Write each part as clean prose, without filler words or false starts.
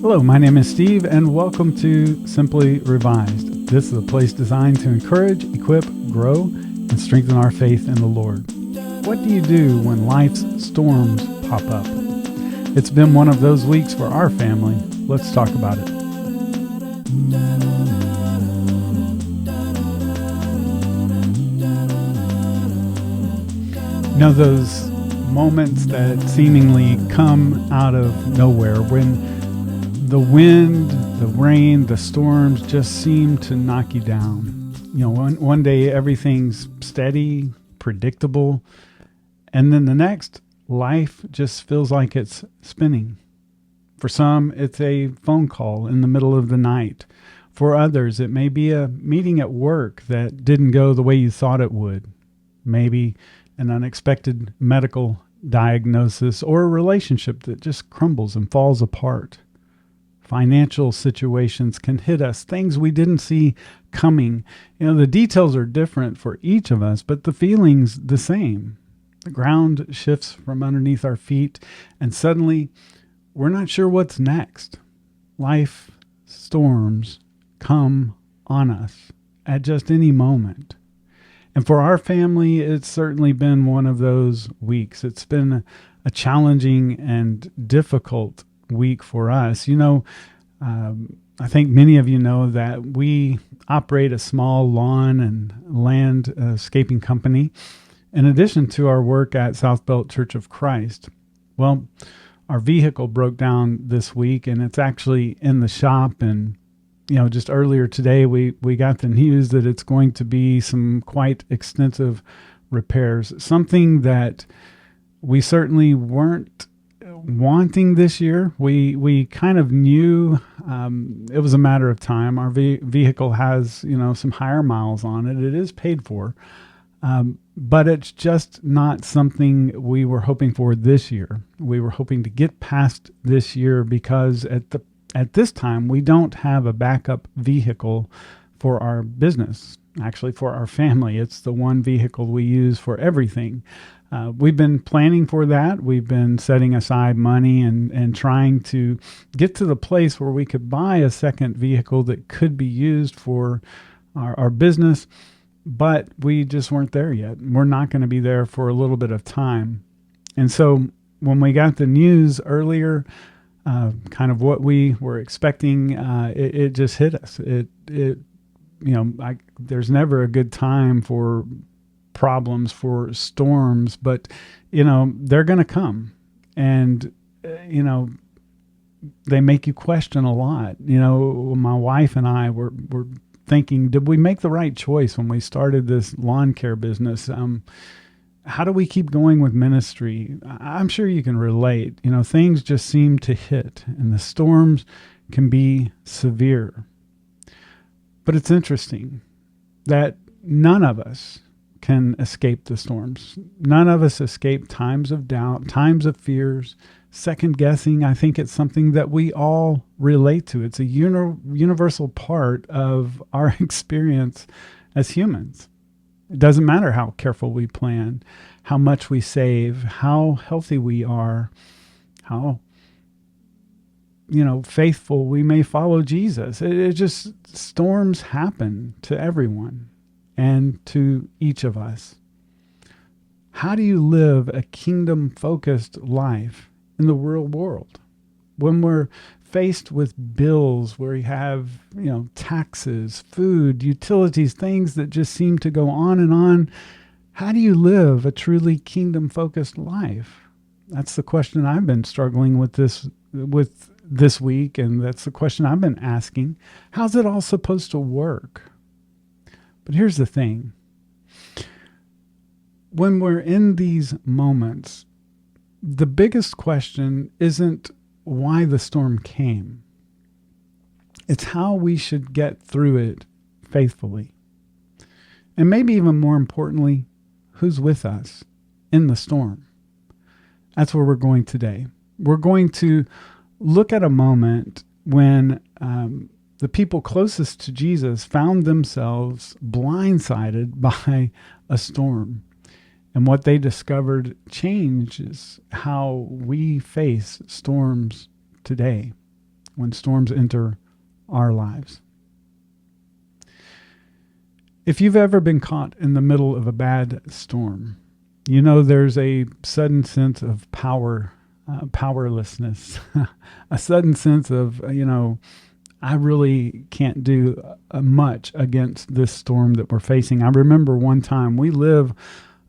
Hello, my name is Steve, and welcome to Simply Revised. This is a place designed to encourage, equip, grow, and strengthen our faith in the Lord. What do you do when life's storms pop up? It's been one of those weeks for our family. Let's talk about it. You know, those moments that seemingly come out of nowhere when the wind, the rain, the storms just seem to knock you down. You know, one day everything's steady, predictable, and then the next, life just feels like it's spinning. For some, it's a phone call in the middle of the night. For others, it may be a meeting at work that didn't go the way you thought it would. Maybe an unexpected medical diagnosis or a relationship that just crumbles and falls apart. Financial situations can hit us, things we didn't see coming. You know, the details are different for each of us, but the feeling's the same. The ground shifts from underneath our feet, and suddenly we're not sure what's next. Life storms come on us at just any moment. And for our family, it's certainly been one of those weeks. It's been a challenging and difficult week for us. You know, I think many of you know that we operate a small lawn and landscaping company in addition to our work at South Belt Church of Christ. Well, our vehicle broke down this week, and it's actually in the shop. And you know, just earlier today, we got the news that it's going to be some quite extensive repairs, something that we certainly weren't wanting this year. We kind of knew it was a matter of time. Our vehicle has, you know, some higher miles on it. It is paid for, but it's just not something we were hoping for this year. We were hoping to get past this year because at this time we don't have a backup vehicle for our business. Actually, for our family, it's the one vehicle we use for everything. We've been planning for that. We've been setting aside money and trying to get to the place where we could buy a second vehicle that could be used for our business, but we just weren't there yet. We're not going to be there for a little bit of time. And so when we got the news earlier, kind of what we were expecting, it just hit us. There's never a good time for problems, for storms, but you know, they're going to come, and you know, they make you question a lot. You know, my wife and I were thinking, did we make the right choice when we started this lawn care business? How do we keep going with ministry? I'm sure you can relate. You know, things just seem to hit, and the storms can be severe. But it's interesting that none of us can escape the storms. None of us escape times of doubt, times of fears, second guessing. I think it's something that we all relate to. It's a universal part of our experience as humans. It doesn't matter how careful we plan, how much we save, how healthy we are, how, you know, faithful we may follow Jesus. It just, storms happen to everyone and to each of us. How do you live a kingdom-focused life in the real world when we're faced with bills where you have, you know, taxes, food, utilities, things that just seem to go on and on? How do you live a truly kingdom-focused life? That's the question I've been struggling with this week, and that's the question I've been asking. How's it all supposed to work? But here's the thing. When we're in these moments, the biggest question isn't why the storm came. It's how we should get through it faithfully. And maybe even more importantly, who's with us in the storm. That's where we're going today. We're going to look at a moment when the people closest to Jesus found themselves blindsided by a storm. And what they discovered changes how we face storms today. when storms enter our lives. If you've ever been caught in the middle of a bad storm, you know there's a sudden sense of powerlessness, a sudden sense of, I really can't do much against this storm that we're facing. I remember one time, we live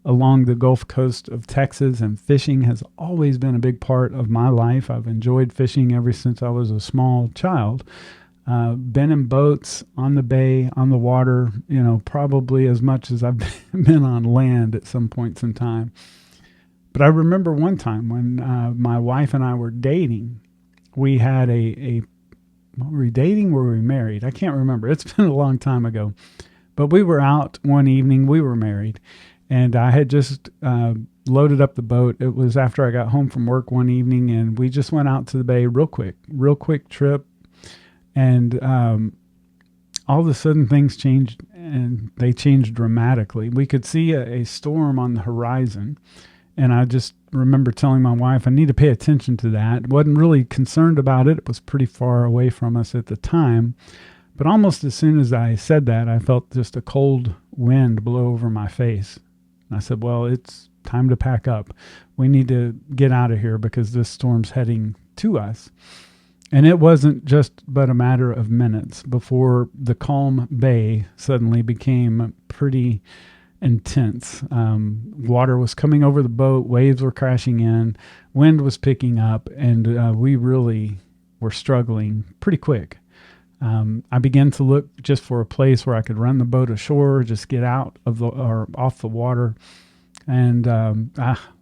along the Gulf Coast of Texas, and fishing has always been a big part of my life. I've enjoyed fishing ever since I was a small child. Been in boats on the bay, on the water, probably as much as I've been on land at some points in time. But I remember one time when my wife and I were dating. We had were we dating or were we married? I can't remember. It's been a long time ago. But we were out one evening. We were married. And I had just loaded up the boat. It was after I got home from work one evening, and we just went out to the bay real quick trip. And all of a sudden things changed, and they changed dramatically. We could see a storm on the horizon. And I just remember telling my wife, I need to pay attention to that. Wasn't really concerned about it. It was pretty far away from us at the time. But almost as soon as I said that, I felt just a cold wind blow over my face. And I said, well, it's time to pack up. We need to get out of here because this storm's heading to us. And it wasn't just but a matter of minutes before the calm bay suddenly became pretty intense. Water was coming over the boat, waves were crashing in, wind was picking up, and we really were struggling pretty quick. I began to look just for a place where I could run the boat ashore, just get out of or off the water. And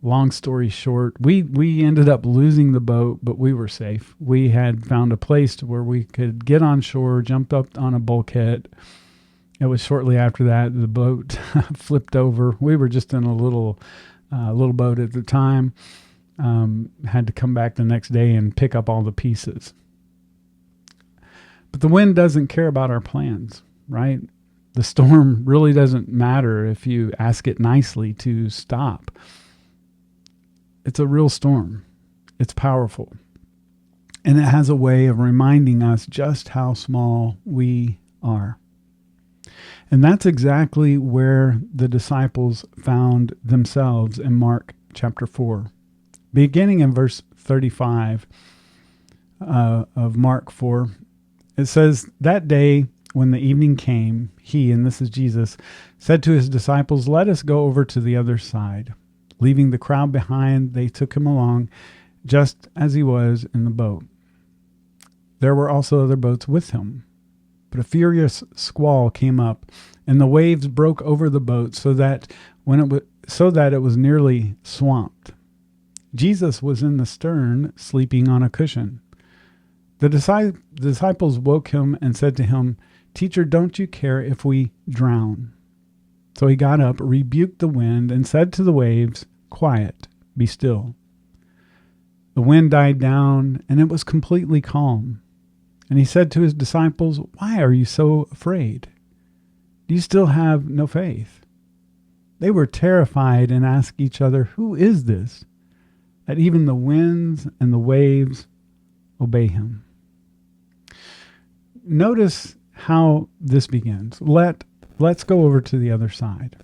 long story short, we ended up losing the boat, but we were safe. We had found a place to where we could get on shore, jumped up on a bulkhead. It was shortly after that the boat flipped over. We were just in a little boat at the time. Had to come back the next day and pick up all the pieces. But the wind doesn't care about our plans, right? The storm really doesn't matter if you ask it nicely to stop. It's a real storm. It's powerful. And it has a way of reminding us just how small we are. And that's exactly where the disciples found themselves in Mark chapter 4. Beginning in verse 35 of Mark 4, it says, that day when the evening came, he, and this is Jesus, said to his disciples, let us go over to the other side. Leaving the crowd behind, they took him along just as he was in the boat. There were also other boats with him. But a furious squall came up, and the waves broke over the boat so that it was nearly swamped. Jesus was in the stern, sleeping on a cushion. The disciples woke him and said to him, Teacher, don't you care if we drown? So he got up, rebuked the wind, and said to the waves, Quiet, be still. The wind died down, and it was completely calm. And he said to his disciples, Why are you so afraid? Do you still have no faith? They were terrified and asked each other, Who is this, that even the winds and the waves obey him? Notice how this begins. Let's go over to the other side.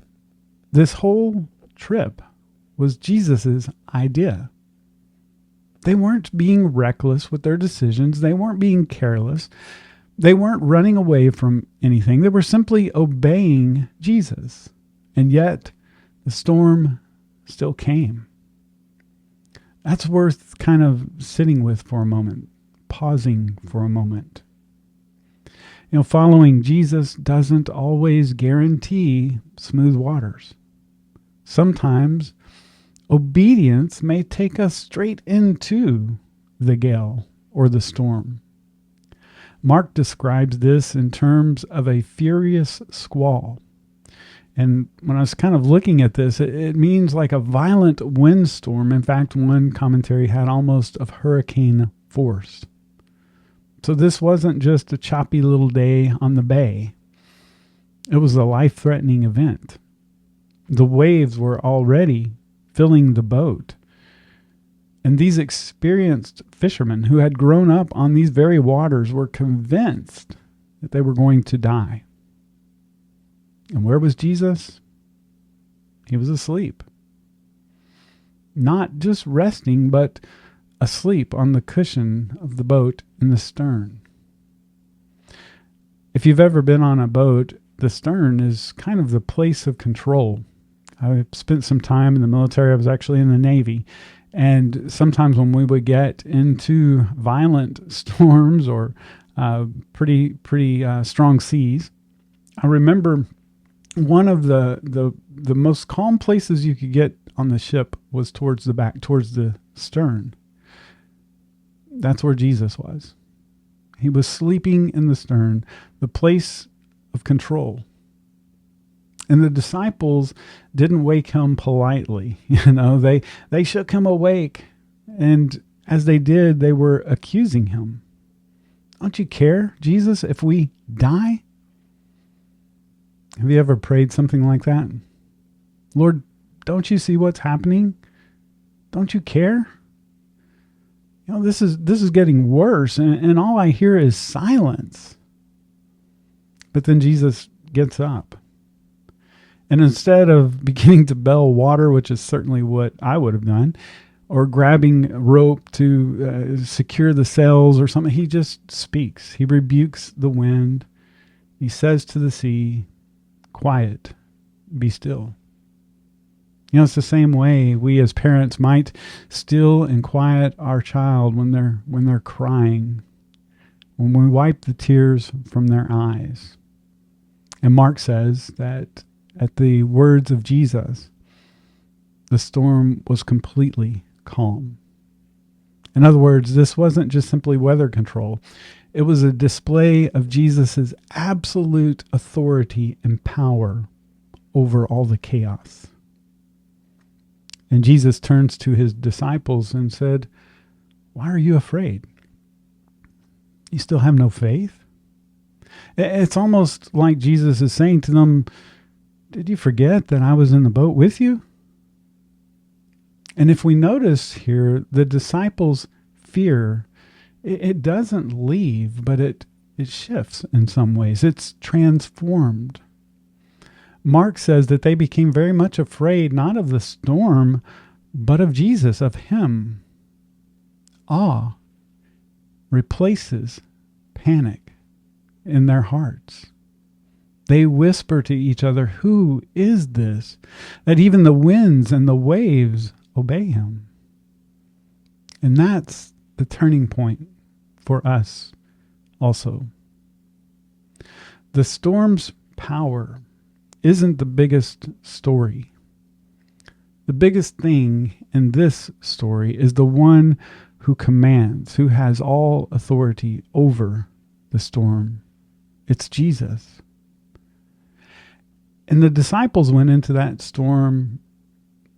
This whole trip was Jesus's idea. They weren't being reckless with their decisions. They weren't being careless. They weren't running away from anything. They were simply obeying Jesus. And yet, the storm still came. That's worth kind of sitting with for a moment, pausing for a moment. Following Jesus doesn't always guarantee smooth waters. Sometimes obedience may take us straight into the gale or the storm. Mark describes this in terms of a furious squall. And when I was kind of looking at this, it means like a violent windstorm. In fact, one commentary had almost of hurricane force. So this wasn't just a choppy little day on the bay. It was a life-threatening event. The waves were already filling the boat. And these experienced fishermen who had grown up on these very waters were convinced that they were going to die. And where was Jesus? He was asleep. Not just resting, but asleep on the cushion of the boat in the stern. If you've ever been on a boat, the stern is kind of the place of control. I spent some time in the military. I was actually in the Navy. And sometimes when we would get into violent storms or pretty strong seas, I remember one of the most calm places you could get on the ship was towards the back, towards the stern. That's where Jesus was. He was sleeping in the stern, the place of control. And the disciples didn't wake him politely. They shook him awake. And as they did, they were accusing him. Don't you care, Jesus, if we die? Have you ever prayed something like that? Lord, don't you see what's happening? Don't you care? This is getting worse, and all I hear is silence. But then Jesus gets up. And instead of beginning to bellow water, which is certainly what I would have done, or grabbing a rope to secure the sails or something, he just speaks. He rebukes the wind. He says to the sea, "Quiet, be still." It's the same way we as parents might still and quiet our child when they're crying, when we wipe the tears from their eyes. And Mark says that at the words of Jesus, the storm was completely calm. In other words, this wasn't just simply weather control. It was a display of Jesus' absolute authority and power over all the chaos. And Jesus turns to his disciples and said, "Why are you afraid? You still have no faith?" It's almost like Jesus is saying to them, "Did you forget that I was in the boat with you?" And if we notice here, the disciples' fear, it doesn't leave, but it shifts in some ways. It's transformed. Mark says that they became very much afraid, not of the storm, but of Jesus, of him. Awe replaces panic in their hearts. They whisper to each other, "Who is this, that even the winds and the waves obey him?" And that's the turning point for us also. The storm's power isn't the biggest story. The biggest thing in this story is the one who commands, who has all authority over the storm. It's Jesus. And the disciples went into that storm.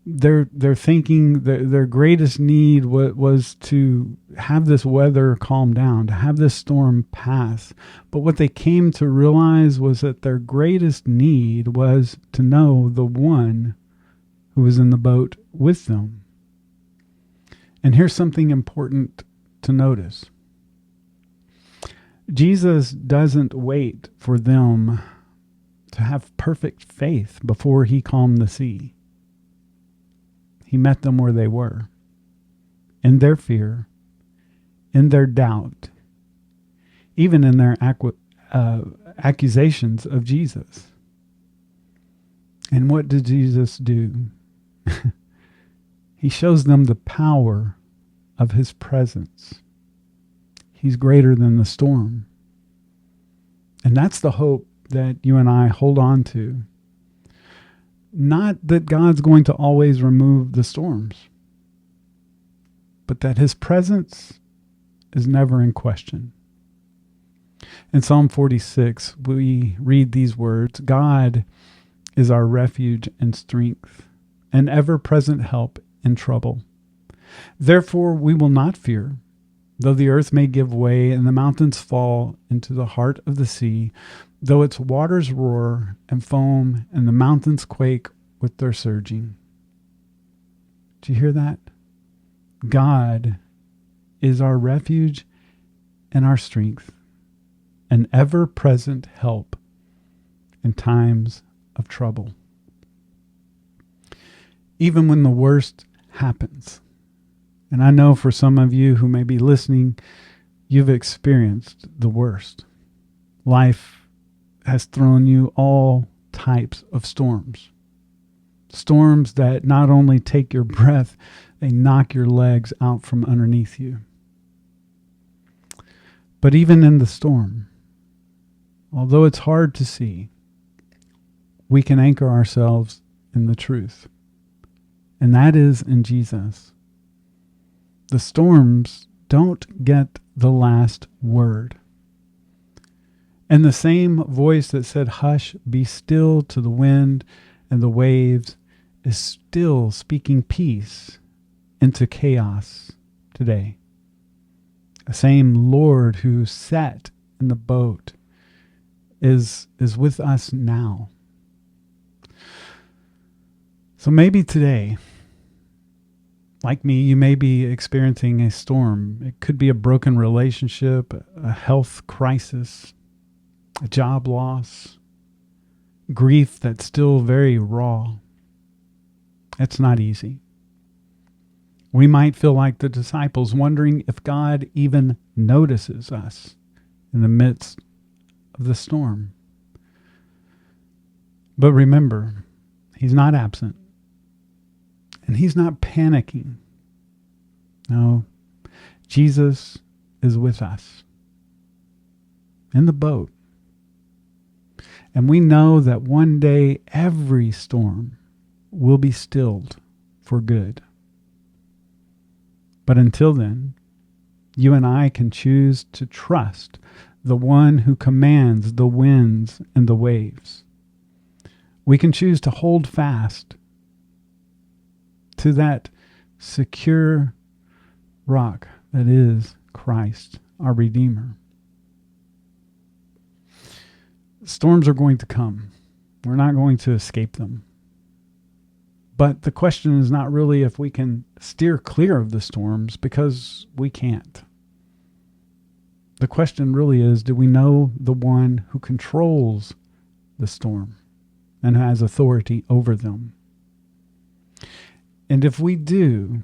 They're thinking their greatest need was to have this weather calm down, to have this storm pass. But what they came to realize was that their greatest need was to know the one who was in the boat with them. And here's something important to notice. Jesus doesn't wait for them to have perfect faith before he calmed the sea. He met them where they were, in their fear, in their doubt, even in their accusations of Jesus. And what did Jesus do? He shows them the power of his presence. He's greater than the storm. And that's the hope that you and I hold on to. Not that God's going to always remove the storms, but that his presence is never in question. In Psalm 46, we read these words, "God is our refuge and strength, an ever-present help in trouble. Therefore we will not fear, though the earth may give way and the mountains fall into the heart of the sea, though its waters roar and foam and the mountains quake with their surging." Do you hear that? God is our refuge and our strength, an ever-present help in times of trouble. Even when the worst happens, and I know for some of you who may be listening, you've experienced the worst. Life has thrown you all types of storms. Storms that not only take your breath, they knock your legs out from underneath you. But even in the storm, although it's hard to see, we can anchor ourselves in the truth. And that is in Jesus. The storms don't get the last word. And the same voice that said, "Hush, be still," to the wind and the waves is still speaking peace into chaos today. The same Lord who sat in the boat is with us now. So maybe today, like me, you may be experiencing a storm. It could be a broken relationship, a health crisis, a job loss, grief that's still very raw. It's not easy. We might feel like the disciples, wondering if God even notices us in the midst of the storm. But remember, He's not absent. And He's not panicking. No, Jesus is with us in the boat. And we know that one day every storm will be stilled for good. But until then, you and I can choose to trust the one who commands the winds and the waves. We can choose to hold fast to that secure rock that is Christ, our Redeemer. Storms are going to come. We're not going to escape them. But the question is not really if we can steer clear of the storms, because we can't. The question really is, do we know the one who controls the storm and has authority over them? And if we do,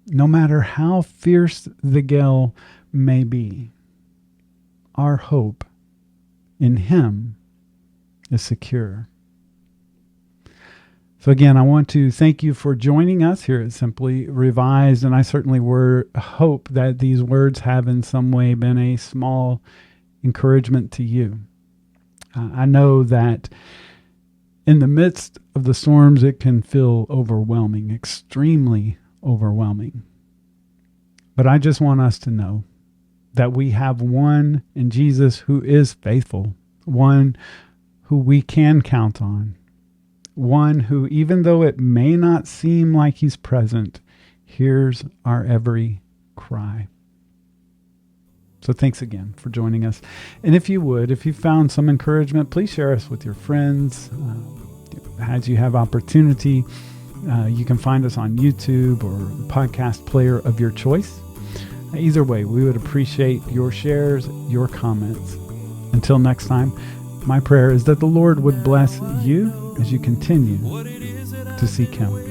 no matter how fierce the gale may be, our hope in Him is secure. So again, I want to thank you for joining us here at Simply Revised, and I certainly hope that these words have in some way been a small encouragement to you. I know that in the midst of the storms, it can feel overwhelming, extremely overwhelming. But I just want us to know that we have one in Jesus who is faithful, one who we can count on, one who, even though it may not seem like He's present, hears our every cry. So thanks again for joining us. And if you found some encouragement, please share us with your friends. As you have opportunity, you can find us on YouTube or podcast player of your choice. Either way, we would appreciate your shares, your comments. Until next time, my prayer is that the Lord would bless you as you continue to seek Him.